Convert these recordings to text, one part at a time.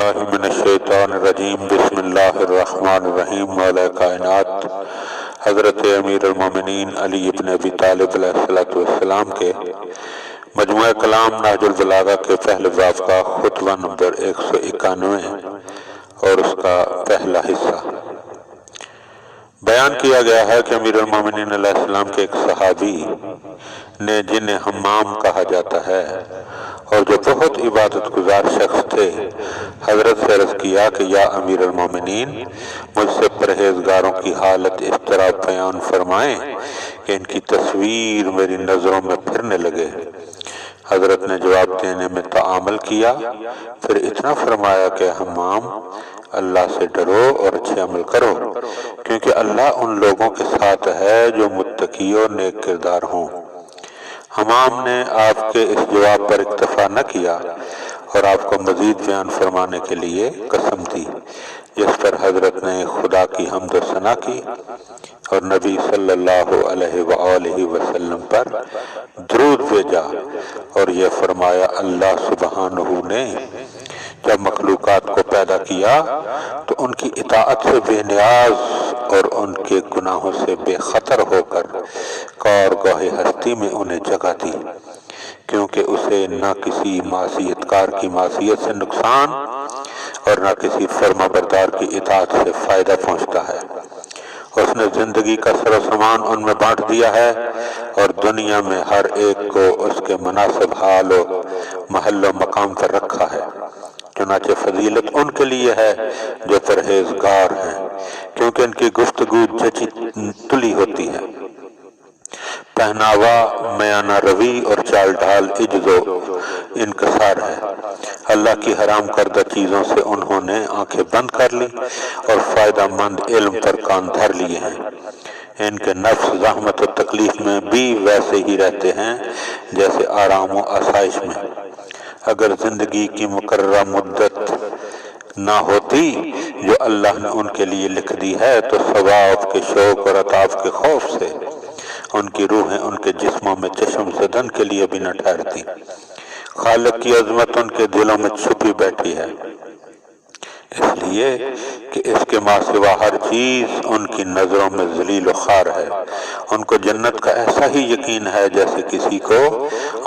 बिल्लाहि मिनश्शैतानिर्रजीम बिस्मिल्लाहिर्रहमानिर्रहीम। मौला कायनात हज़रत अमीरुल मोमिनीन अली इब्न अबी तालिब अलैहिस्सलातु वस्सलाम के मजमूए कलाम नहजुल बलागा के पहले बाब का खुतबा नंबर 191 और उसका पहला हिस्सा बयान किया गया है कि अमीरुल मोमिनीन अलैहिस्सलाम के एक सहाबी ने, जिन्हें हम्माम कहा जाता है और जो बहुत इबादत गुजार शख्स थे, हजरत से अर्ज़ किया कि या अमीरुल मोमिनीन, मुझसे परहेजगारों की हालत इस तरह बयान फरमाएं कि इनकी तस्वीर मेरी नज़रों में फिरने लगे। हजरत ने जवाब देने में तआमल किया, फिर इतना फरमाया कि हम्माम, अल्लाह से डरो और अच्छे अमल करो, क्योंकि अल्लाह उन लोगों के साथ है जो मुत्तकी और नेक किरदार हों। हम्माम ने आपके इस जवाब पर इक्तफा न किया और आपको मजीद बयान फरमाने के लिए कसम दी, जिस पर हजरत ने खुदा की हम्द व सना की और नबी सल्लल्लाहु अलैहि वसल्लम पर दुरूद भेजा और यह फरमाया, अल्लाह सुब्हानहू ने जब मखलूकात को पैदा किया तो उनकी इताअत से बेनियाज और उनके गुनाहों से बेखतर होकर कारगाहे हस्ती में उन्हें जगह दी, क्योंकि उसे न किसी मासियतकार की मासियत से नुकसान और न किसी फर्माबरदार की इताअत से फायदा पहुंचता है। उसने जिंदगी का सरो सामान उनमें बांट दिया है और दुनिया में हर एक को उसके मुनासिब हाल और महल मकाम पर रखा है। चुनाचे फजीलत उनके लिए है जो परहेजगार हैं, क्योंकि इनकी गुफ्तगू जची तुली होती है। पहनावा मयाना रवी और चाल ढाल इज्जो इनकसार है। अल्लाह की हराम करदा चीज़ों से उन्होंने आंखें बंद कर ली और फायदा मंद इल्म पर कान धर लिए हैं। इनके नफ्स ज़हमत और तकलीफ में भी वैसे ही रहते हैं जैसे आराम और आसाइश में। अगर जिंदगी की मुकर्ररा मुद्दत ना होती जो अल्लाह ने उनके लिए लिख दी है, तो सवाब के शौक और अताब के खौफ से उनकी रूहें उनके जिस्मों में चश्म ज़दन के लिए भी न ठहरती। खालिक की अजमत उनके दिलों में छुपी बैठी है, इसलिए कि इसके माँ सिवा हर चीज उनकी नजरों में जलील खार है। उनको जन्नत का ऐसा ही यकीन है जैसे किसी को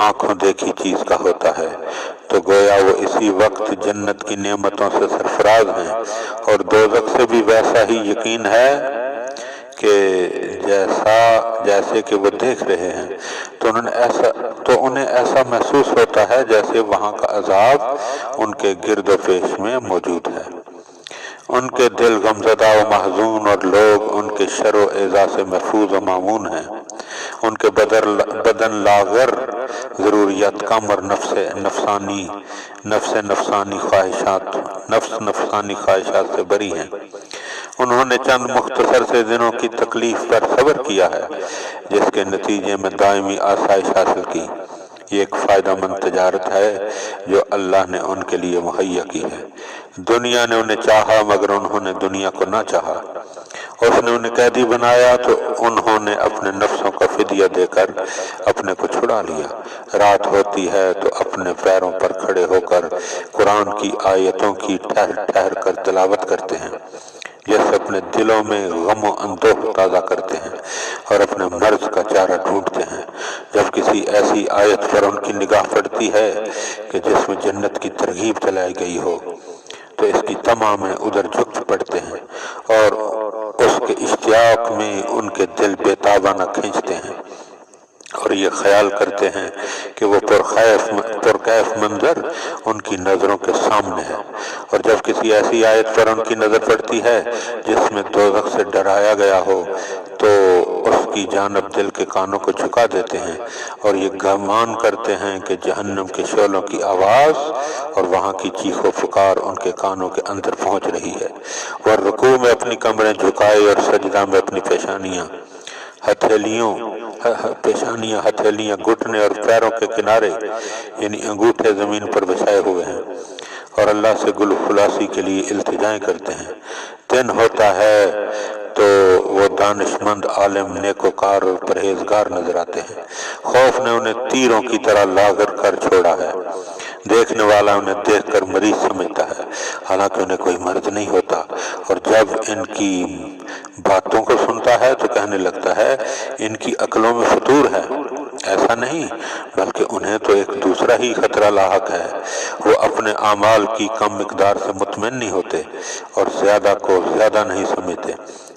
आंखों देखी चीज का होता है, तो गोया वो इसी वक्त जन्नत की नेमतों से सरफराज हैं। और दोज़ख से भी वैसा ही यकीन है कि जैसे कि वो देख रहे हैं, तो उन्हें ऐसा महसूस होता है जैसे वहाँ का अजाब उनके गिरदो पेश में मौजूद है। उनके दिल गमज़दा व महजून और लोग उनके शर व एज़ा से महफूज व मामून हैं। उनके बदन लागर ज़रूरियात कम और नफ्स नफसानी ख्वाहिशात से बरी हैं। उन्होंने चंद मुख्तसर से दिनों की तकलीफ पर सब्र किया है, जिसके नतीजे में दायमी आसाइश हासिल की। ये एक फ़ायदामंद तजारत है जो अल्लाह ने उनके लिए मुहैया की है। दुनिया ने उन्हें चाहा मगर उन्होंने दुनिया को ना चाहा। उसने उन्हें कैदी बनाया तो उन्होंने अपने नफ्सों का फिदिया देकर अपने को छुड़ा लिया। रात होती है तो अपने पैरों पर खड़े होकर कुरान की आयतों की ठहर ठहर कर तिलावत करते हैं, जैसे अपने दिलों में गम व अंदोह ताज़ा करते हैं और अपने मर्ज का चारा ढूंढते हैं। जब किसी ऐसी आयत पर उनकी निगाह पड़ती है कि जिसमें जन्नत की तरगीब चलाई गई हो, तो इसकी तमाम उधर झुक पड़ते हैं और उसके इश्तियाक में उनके दिल बेताबाना खींचते हैं और ये ख्याल करते हैं कि वो पुरकैफ मंजर उनकी नज़रों के सामने है। और जब किसी ऐसी आयत पर उनकी नज़र पड़ती है जिसमें दोज़ख से डराया गया हो, तो उसकी जानब दिल के कानों को झुका देते हैं और ये गुमान करते हैं कि जहन्नम के शोलों की आवाज़ और वहाँ की चीखो पुकार उनके कानों के अंदर पहुँच रही है। वह रुकू में अपनी कमरें झुकाए और सजदा में अपनी हथेलियां घुटने और पैरों के किनारे यानी अंगूठे जमीन पर बिछाए हुए हैं और अल्लाह से गुल खुलासी के लिए इल्तिजाएं करते हैं। दिन होता है तो वो दानिशमंद आलिम नेकोकार और परहेजगार नजर आते हैं। खौफ ने उन्हें तीरों की तरह लागर कर छोड़ा है। देखने वाला उन्हें देखकर मरीज समझता है। حالانکہ انہیں کوئی مرض نہیں ہوتا، اور جب ان کی باتوں کو سنتا ہے تو کہنے لگتا ہے ان کی عقلوں میں فطور ہے۔ ایسا نہیں، بلکہ انہیں تو ایک دوسرا ہی خطرہ لاحق ہے۔ وہ اپنے اعمال کی کم مقدار سے مطمئن نہیں ہوتے اور زیادہ کو زیادہ نہیں سمجھتے۔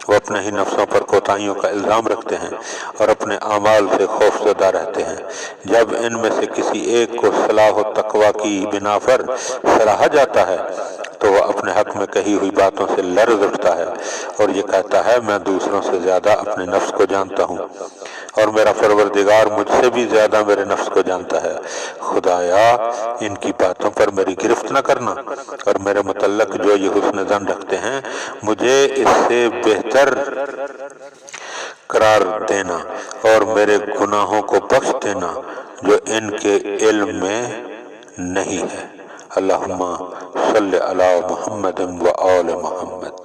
وہ اپنے ہی نفسوں پر کوتاہیوں کا الزام رکھتے ہیں اور اپنے اعمال سے خوفزدہ رہتے ہیں۔ جب ان میں سے کسی ایک کو صلاح و تقویٰ کی بنا پر سراہا جاتا ہے تو وہ اپنے حق میں کہی ہوئی باتوں سے لرز اٹھتا ہے اور یہ کہتا ہے میں دوسروں سے زیادہ اپنے نفس کو جانتا ہوں اور میرا پروردگار مجھ سے بھی زیادہ میرے نفس کو جانتا ہے۔ خدایا ان کی باتوں پر میری گرفت نہ کرنا، اور میرے متعلق جو یہ حسن ظن رکھتے ہیں مجھے اس سے بہتر قرار دینا اور میرے گناہوں کو بخش دینا جو ان کے علم میں نہیں ہے۔ اللہم صلی علی محمد و آل محمد۔